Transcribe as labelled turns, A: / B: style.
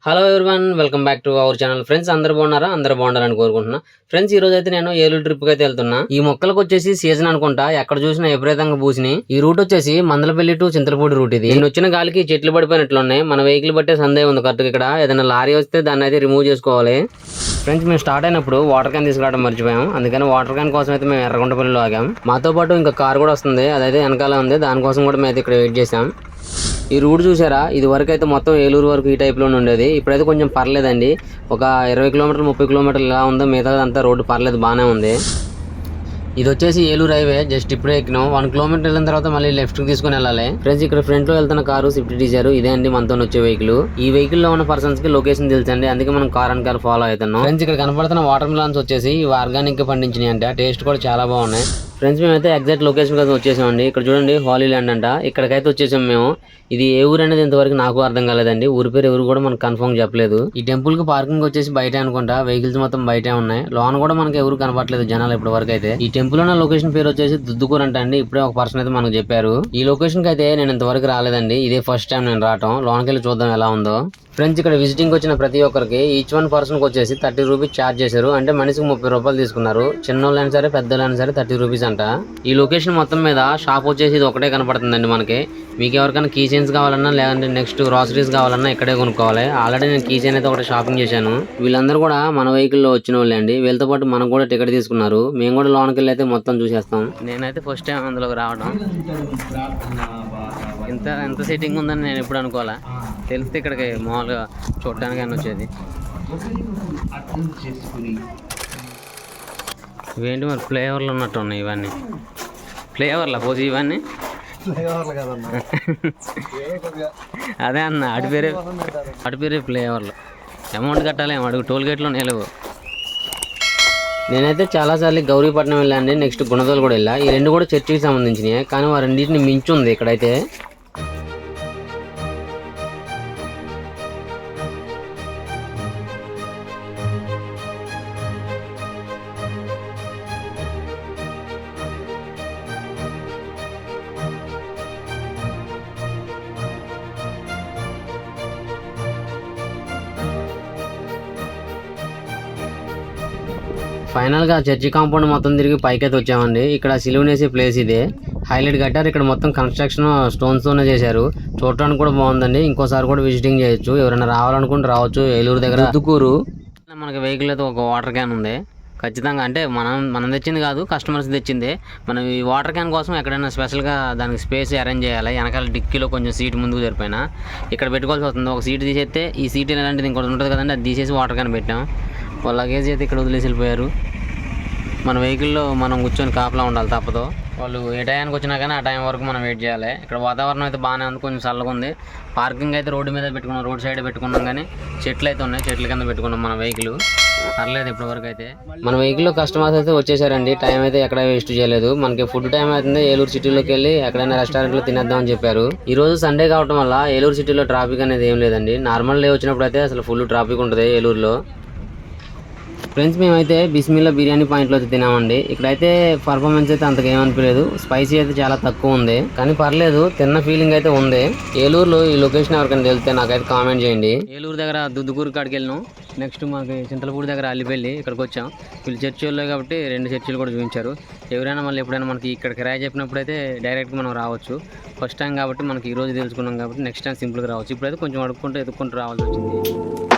A: Hello everyone, welcome back to our channel. Friends, అందరూ బాగున్నారా? అందరూ బాగుండాలని కోరుకుంటున్నా. ఫ్రెండ్స్, ఈ రోజు అయితే నేను ఏలూరు ట్రిప్ కి అయితే వెళ్తున్నా. ఈ మొక్కలకు వచ్చేసి సీజన్ అనుకుంటా, ఎక్కడ చూసినా విపరీతంగా పూసినాయి. ఈ రూట్ వచ్చేసి మందలపల్లి టు చింతలపూడి రూట్ ఇది. నేను వచ్చిన గాలికి చెట్లు పడిపోయినట్లున్నాయి. మన వెహికల్ బట్టే సందేహం ఉంది కరెక్ట్. ఇక్కడ ఏదైనా లారీ వస్తే దాన్ని అయితే రిమూవ్ చేసుకోవాలి. ఫ్రెండ్స్, మేము స్టార్ట్ అయినప్పుడు వాటర్ క్యాన్ తీసుకురావడం మర్చిపోయాం. అందుకని వాటర్ క్యాన్ కోసం అయితే మేము ఎర్రగొండపల్లిలో ఆగాం. మాతో పాటు ఇంకా కార్ కూడా వస్తుంది, అదైతే వెనకాల ఉంది. దానికోసం కూడా మేము ఇక్కడ వెయిట్ చేసాం. ఈ రూట్ చూసారా? ఇది వరకు అయితే మొత్తం ఏలూరు వరకు ఈ టైప్లోనే ఉండేది. ఇప్పుడైతే కొంచెం పర్లేదండి. ఒక 20 కిలోమీటర్లు 30 కిలోమీటర్లు ఇలా ఉందో, మిగతా అంతా రోడ్డు పర్లేదు, బాగానే ఉంది. ఇది వచ్చేసి ఏలూరు హైవే. జస్ట్ ఇప్పుడే ఎక్కినాం. 1 కిలోమీటర్ వెళ్ళిన తర్వాత మళ్ళీ లెఫ్ట్ కి తీసుకుని వెళ్ళాలి. ఫ్రెండ్స్, ఇక్కడ ఫ్రంట్ లో వెళ్తున్న కారు స్విఫ్ట్ డిజైర్. ఇదే అండి మనతో వచ్చే వెహికల్. ఈ వెహికల్ లో ఉన్న పర్సన్స్ కి లొకేషన్ తెలుసండి, అందుకే మనం కార్ అండ్ కార్ ఫాలో అవుతున్నాం. ఫ్రెండ్స్, ఇక్కడ కనపడుతున్న వాటర్ మిలాన్స్ వచ్చేసి ఇవి ఆర్గానిక్ గా పండించినాయి అంట. టేస్ట్ కూడా చాలా బాగున్నాయి. ఫ్రెండ్స్, మేమైతే ఎగ్జాక్ట్ లొకేషన్ కోసం వచ్చేసామండి. ఇక్కడ చూడండి, హాలీ ల్యాండ్ అంట. ఇక్కడికైతే వచ్చేసాం మేము. ఇది ఏ ఊరు అనేది ఇంతవరకు నాకు అర్థం కాలేదండి. ఊరి పేరు ఎవరు కూడా మనకు కన్ఫర్మ్ చెప్పలేదు. ఈ టెంపుల్ కి పార్కింగ్ వచ్చేసి బయట అనుకుంటా. వెహికల్స్ మొత్తం బయటే ఉన్నాయి. లోన్ కూడా మనకి ఎవరు కనపట్లేదు జనాలు ఇప్పటి వరకు అయితే. ఈ టెంపుల్ ఉన్న లొకేషన్ పేరు వచ్చేసి దుద్దుకూరు అంట అండి. ఇప్పుడే ఒక పర్సన్ అయితే మనకు చెప్పారు. ఈ లొకేషన్ కి అయితే నేను ఇంతవరకు రాలేదండి. ఇదే ఫస్ట్ టైం నేను రావటం. లోన్కి వెళ్ళి చూద్దాం ఎలా ఉందో. ఫ్రెండ్స్, ఇక్కడ విజిటింగ్ వచ్చిన ప్రతి ఒక్కరికి ఈచ్ వన్ పర్సన్ కి వచ్చేసి 30 రూపీస్ ఛార్జ్ చేశారు. అంటే మనిషికి 30 రూపాయలు తీసుకున్నారు. చిన్నోళ్ళైనా సరే పెద్దోళ్ళైనా సరే 30 రూపీస్ అంట. ఈ లొకేషన్ మొత్తం మీద షాప్ వచ్చేసి ఇది ఒకటే కనపడుతుందండి మనకి. మీకు ఎవరికైనా కీ చైన్స్ కావాలన్నా, లేదంటే నెక్స్ట్ గ్రాసరీస్ కావాలన్నా ఇక్కడే కొనుక్కోవాలి. ఆల్రెడీ నేను కీ చైన్ అయితే ఒకటి షాపింగ్ చేశాను. వీళ్ళందరూ కూడా మన వెహికల్ లో వచ్చిన వాళ్ళే అండి. వీళ్ళతో పాటు మనకు కూడా టికెట్ తీసుకున్నారు. మేము కూడా లోన్కి వెళ్ళి అయితే మొత్తం చూసేస్తాం. నేనైతే ఫస్ట్ టైం అందులోకి రావడం. ఎంత సెట్టింగ్ ఉందని నేను ఎప్పుడు అనుకోవాలా. తెలిస్తే ఇక్కడికి మామూలుగా చూడటానికి అని వచ్చేది. ఇవేంటి మరి ఫ్లేవర్లు ఉన్నట్టు ఉన్నాయి ఇవన్నీ. ఫ్లేవర్లా పోసి ఇవన్నీ అదే అన్న, అటు పేరే ఫ్లేవర్లు. అమౌంట్ కట్టాలి, అడుగు టోల్ గేట్లో నిలవు. నేనైతే చాలాసార్లు గౌరీపట్నం వెళ్ళండి, నెక్స్ట్ గుణదోలు కూడా వెళ్ళా. ఈ రెండు కూడా చర్చికి సంబంధించినవి, కానీ ఆ రెండింటిని మించి ఉంది ఇక్కడైతే. ఫైనల్ గా చర్చి కాంపౌండ్ మొత్తం తిరిగి పైకైతే వచ్చామండి. ఇక్కడ సిలువనేసే ప్లేస్ ఇదే. హైలైట్ కట్టారు. ఇక్కడ మొత్తం కన్స్ట్రక్షన్ స్టోన్స్ తోనే చేశారు. చూడటానికి కూడా బాగుందండి. ఇంకోసారి కూడా విజిటింగ్ చేయొచ్చు. ఎవరైనా రావాలనుకుంటే రావచ్చు. ఏలూరు దగ్గర దుద్దుకూరు. మనకి వెహికల్ అయితే ఒక వాటర్ క్యాన్ ఉంది ఖచ్చితంగా. అంటే మనం తెచ్చింది కాదు, కస్టమర్స్ తెచ్చింది. మనం ఈ వాటర్ క్యాన్ కోసం ఎక్కడైనా స్పెషల్గా దానికి స్పేస్ అరేంజ్ చేయాలి. వెనకాల డిక్కీలో కొంచెం సీట్ ముందుకు జరిపోయినా ఇక్కడ పెట్టుకోవాల్సి వస్తుంది. ఒక సీట్ తీసేస్తే ఈ సీట్ ఎలాంటిది ఇంకోటి ఉంటుంది కదండి, అది తీసేసి వాటర్ క్యాన్ పెట్టాం. వాళ్ళ లగేజ్ అయితే ఇక్కడ వదిలేసి వెళ్ళిపోయారు. మన వెహికల్లో మనం కూర్చొని కాపలా ఉండాలి తప్పదు. వాళ్ళు ఏ టైంకి వచ్చినా కానీ ఆ టైం వరకు మనం వెయిట్ చేయాలి. ఇక్కడ వాతావరణం అయితే బాగానే ఉంది, కొంచెం చల్లగా ఉంది. పార్కింగ్ అయితే రోడ్డు మీద పెట్టుకున్నాం, రోడ్ సైడ్ పెట్టుకున్నాం. కానీ చెట్లు అయితే ఉన్నాయి, చెట్ల కింద పెట్టుకున్నాం మన వెహికల్. పర్లేదు ఇప్పటి వరకు అయితే. మన వెహికల్లో కస్టమర్స్ అయితే వచ్చేసారండి. టైం అయితే ఎక్కడ వేస్ట్ చేయలేదు. మనకి ఫుడ్ టైం అవుతుంది. ఏలూరు సిటీలోకి వెళ్ళి ఎక్కడైనా రెస్టారెంట్లో తినేద్దామని చెప్పారు. ఈ రోజు సండే కావడం వల్ల ఏలూరు సిటీలో ట్రాఫిక్ అనేది ఏం లేదండి. నార్మల్ డే వచ్చినప్పుడు అయితే అసలు ఫుల్ ట్రాఫిక్ ఉంటుంది ఏలూరులో. ఫ్రెండ్స్, మేమైతే బిస్మిల్లా బిర్యానీ పాయింట్లో అయితే తినామండి. ఇక్కడైతే పర్ఫార్మెన్స్ అయితే అంతగా ఏమనిపించలేదు. స్పైసీ అయితే చాలా తక్కువ ఉంది, కానీ పర్లేదు, తిన్న ఫీలింగ్ అయితే ఉంది. ఏలూరులో ఈ లొకేషన్ ఎవరికైనా తెలిస్తే నాకైతే కామెంట్ చేయండి. ఏలూరు దగ్గర దుద్దుకూరు కాడికి వెళ్ళినాం. నెక్స్ట్ మాకు చింతలపూడి దగ్గర అల్లిపల్లి. ఇక్కడికి వచ్చాం. వీళ్ళు చర్చి వాళ్ళు కాబట్టి 2 చర్చిలు కూడా చూపించారు. ఎవరైనా మళ్ళీ ఎప్పుడైనా మనకి ఇక్కడ కిరాయి చెప్పినప్పుడు అయితే డైరెక్ట్గా మనం రావచ్చు. ఫస్ట్ టైం కాబట్టి మనకి ఈ రోజు తెలుసుకున్నాం కాబట్టి నెక్స్ట్ టైం సింపుల్గా రావచ్చు. ఇప్పుడైతే కొంచెం అడుక్కుంటూ ఎదుక్కుంటూ రావాల్సి వచ్చింది.